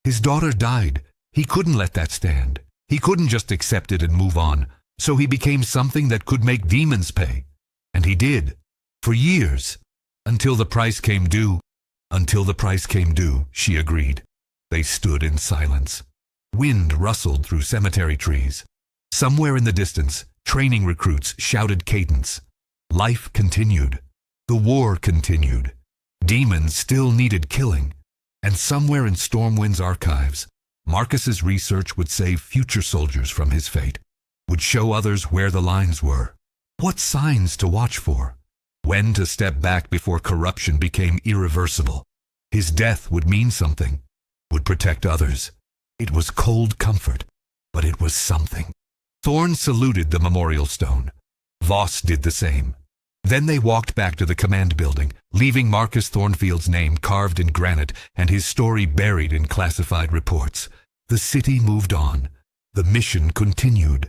S1: His daughter died. He couldn't let that stand. He couldn't just accept it and move on. So he became something that could make demons pay. And he did. For years. Until the price came due. Until the price came due, she agreed. They stood in silence. Wind rustled through cemetery trees. Somewhere in the distance, training recruits shouted cadence. Life continued. The war continued. Demons still needed killing. And somewhere in Stormwind's archives, Marcus's research would save future soldiers from his fate, would show others where the lines were, what signs to watch for, when to step back before corruption became irreversible. His death would mean something, would protect others. It was cold comfort, but it was something. Thorn saluted the memorial stone. Voss did the same. Then they walked back to the command building, leaving Marcus Thornfield's name carved in granite and his story buried in classified reports. The city moved on. The mission continued.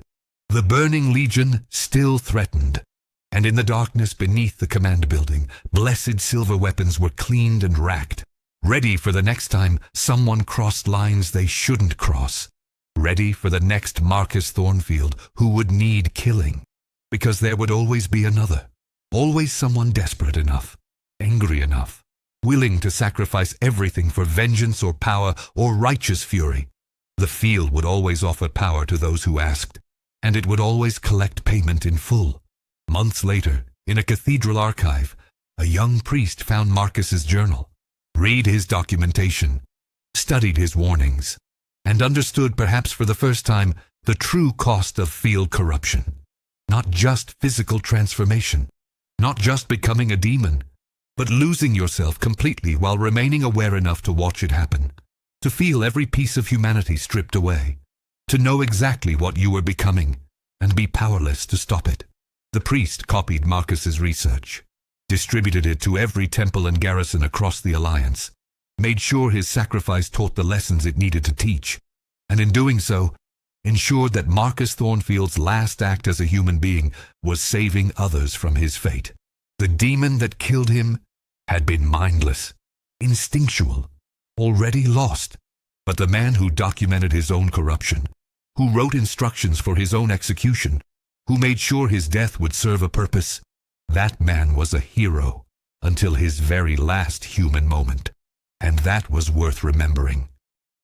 S1: The burning legion still threatened. And in the darkness beneath the command building, blessed silver weapons were cleaned and racked, ready for the next time someone crossed lines they shouldn't cross, ready for the next Marcus Thornfield who would need killing, because there would always be another, always someone desperate enough, angry enough, willing to sacrifice everything for vengeance or power or righteous fury. The field would always offer power to those who asked, and it would always collect payment in full. Months later, in a cathedral archive, a young priest found Marcus's journal, read his documentation, studied his warnings, and understood perhaps for the first time the true cost of field corruption. Not just physical transformation, not just becoming a demon, but losing yourself completely while remaining aware enough to watch it happen, to feel every piece of humanity stripped away, to know exactly what you were becoming, and be powerless to stop it. The priest copied Marcus's research, distributed it to every temple and garrison across the Alliance, made sure his sacrifice taught the lessons it needed to teach, and in doing so, ensured that Marcus Thornfield's last act as a human being was saving others from his fate. The demon that killed him had been mindless, instinctual, already lost. But the man who documented his own corruption, who wrote instructions for his own execution, who made sure his death would serve a purpose, that man was a hero until his very last human moment. And that was worth remembering.